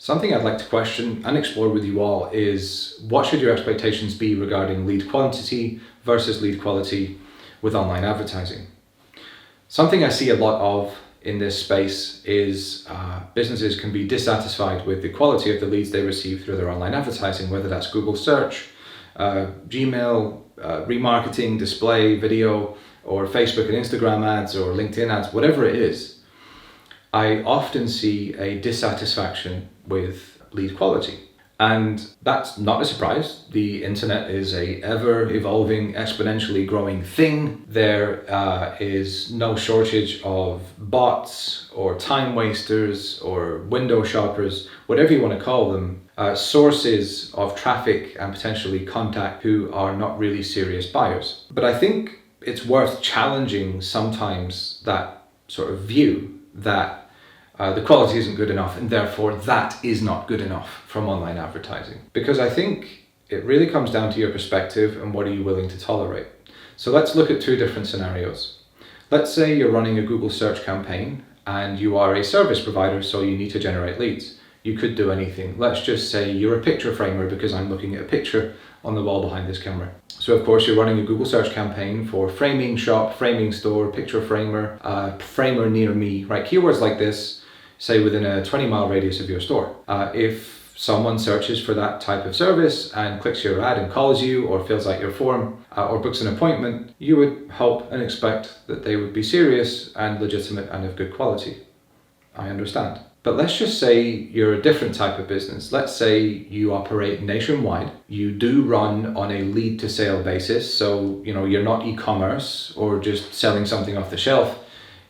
Something I'd like to question and explore with you all is what should your expectations be regarding lead quantity versus lead quality with online advertising? Something I see a lot of in this space is businesses can be dissatisfied with the quality of the leads they receive through their online advertising, whether that's Google search, Gmail, remarketing, display, video, or Facebook and Instagram ads or LinkedIn ads, whatever it is. I often see a dissatisfaction with lead quality. And that's not a surprise. The internet is a ever-evolving, exponentially growing thing. There is no shortage of bots or time wasters or window shoppers, whatever you want to call them, sources of traffic and potentially contact who are not really serious buyers. But I think it's worth challenging sometimes that sort of view that the quality isn't good enough and therefore that is not good enough from online advertising. Because I think it really comes down to your perspective and what are you willing to tolerate. So let's look at two different scenarios. Let's say you're running a Google search campaign and you are a service provider, so you need to generate leads. You could do anything. Let's just say you're a picture framer because I'm looking at a picture on the wall behind this camera. So of course you're running a Google search campaign for framing shop, framing store, picture framer, framer near me, right? Keywords like this, say within a 20-mile radius of your store. If someone searches for that type of service and clicks your ad and calls you or fills out your form or books an appointment, you would hope and expect that they would be serious and legitimate and of good quality. I understand. But let's just say you're a different type of business. Let's say you operate nationwide. You do run on a lead to sale basis. So, you're not e-commerce or just selling something off the shelf.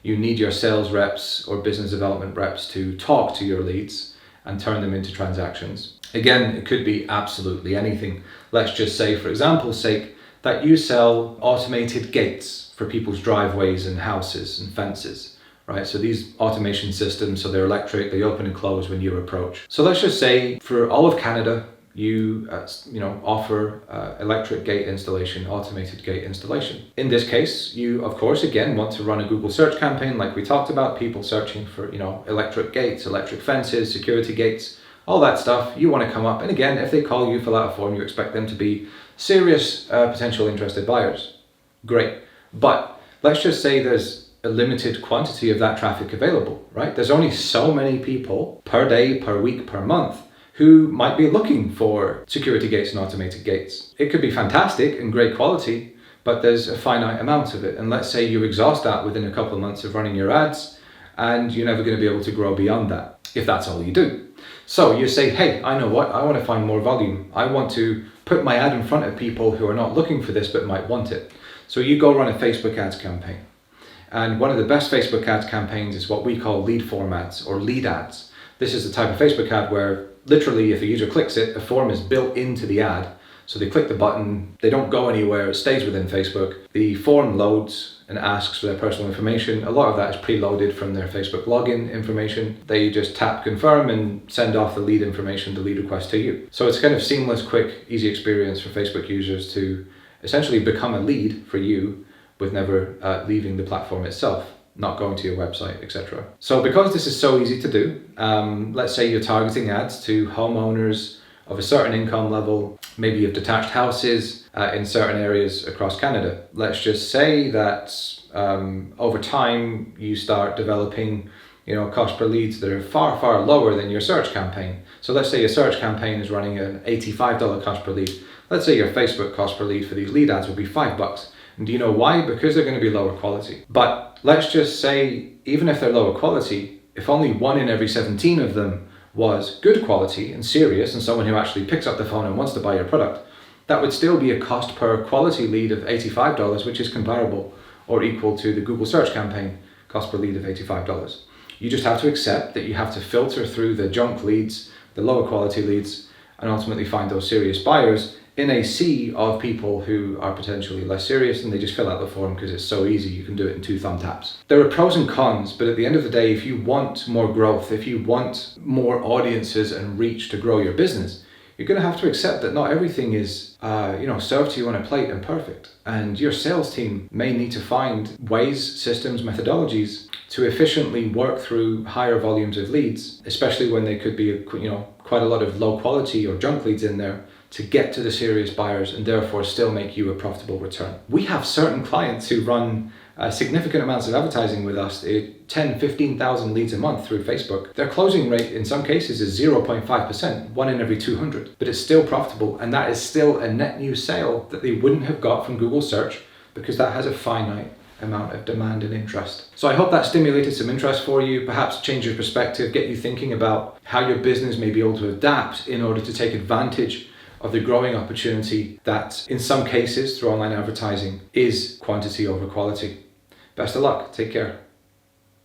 You need your sales reps or business development reps to talk to your leads and turn them into transactions. Again, it could be absolutely anything. Let's just say, for example's sake, that you sell automated gates for people's driveways and houses and fences, right? So these automation systems, so they're electric, they open and close when you approach. So let's just say for all of Canada, you offer electric gate installation, automated gate installation. In this case, you of course again want to run a Google search campaign like we talked about, people searching for electric gates, electric fences, security gates, all that stuff. You want to come up, and again, if they call you, fill out a form, you expect them to be serious potential interested buyers. Great. But let's just say there's a limited quantity of that traffic available, right? There's only so many people per day, per week, per month who might be looking for security gates and automated gates. It could be fantastic and great quality, but there's a finite amount of it. And let's say you exhaust that within a couple of months of running your ads, and you're never going to be able to grow beyond that, if that's all you do. So you say, hey, I know what, I want to find more volume. I want to put my ad in front of people who are not looking for this, but might want it. So you go run a Facebook ads campaign. And one of the best Facebook ads campaigns is what we call lead form ads or lead ads. This is the type of Facebook ad where literally if a user clicks it, a form is built into the ad. So they click the button, they don't go anywhere, it stays within Facebook. The form loads and asks for their personal information. A lot of that is preloaded from their Facebook login information. They just tap confirm and send off the lead information, the lead request to you. So it's kind of seamless, quick, easy experience for Facebook users to essentially become a lead for you with never leaving the platform itself, not going to your website, etc. So because this is so easy to do, let's say you're targeting ads to homeowners of a certain income level, maybe of detached houses in certain areas across Canada. Let's just say that over time you start developing cost per leads that are far, far lower than your search campaign. So let's say your search campaign is running an $85 cost per lead. Let's say your Facebook cost per lead for these lead ads would be $5. And do you know why? Because they're going to be lower quality. But let's just say, even if they're lower quality, if only 1 in every 17 of them was good quality and serious and someone who actually picks up the phone and wants to buy your product, that would still be a cost per quality lead of $85, which is comparable or equal to the Google search campaign cost per lead of $85. You just have to accept that you have to filter through the junk leads, the lower quality leads, and ultimately find those serious buyers in a sea of people who are potentially less serious, and they just fill out the form because it's so easy. You can do it in 2 thumb taps. There are pros and cons, but at the end of the day, if you want more growth, if you want more audiences and reach to grow your business, you're going to have to accept that not everything is, served to you on a plate and perfect. And your sales team may need to find ways, systems, methodologies to efficiently work through higher volumes of leads, especially when there could be, quite a lot of low quality or junk leads in there, to get to the serious buyers and therefore still make you a profitable return. We have certain clients who run significant amounts of advertising with us, 10, 15,000 leads a month through Facebook. Their closing rate in some cases is 0.5%, 1 in every 200, but it's still profitable, and that is still a net new sale that they wouldn't have got from Google search, because that has a finite amount of demand and interest. So I hope that stimulated some interest for you, perhaps change your perspective, get you thinking about how your business may be able to adapt in order to take advantage of the growing opportunity that in some cases through online advertising is quantity over quality. Best of luck, take care.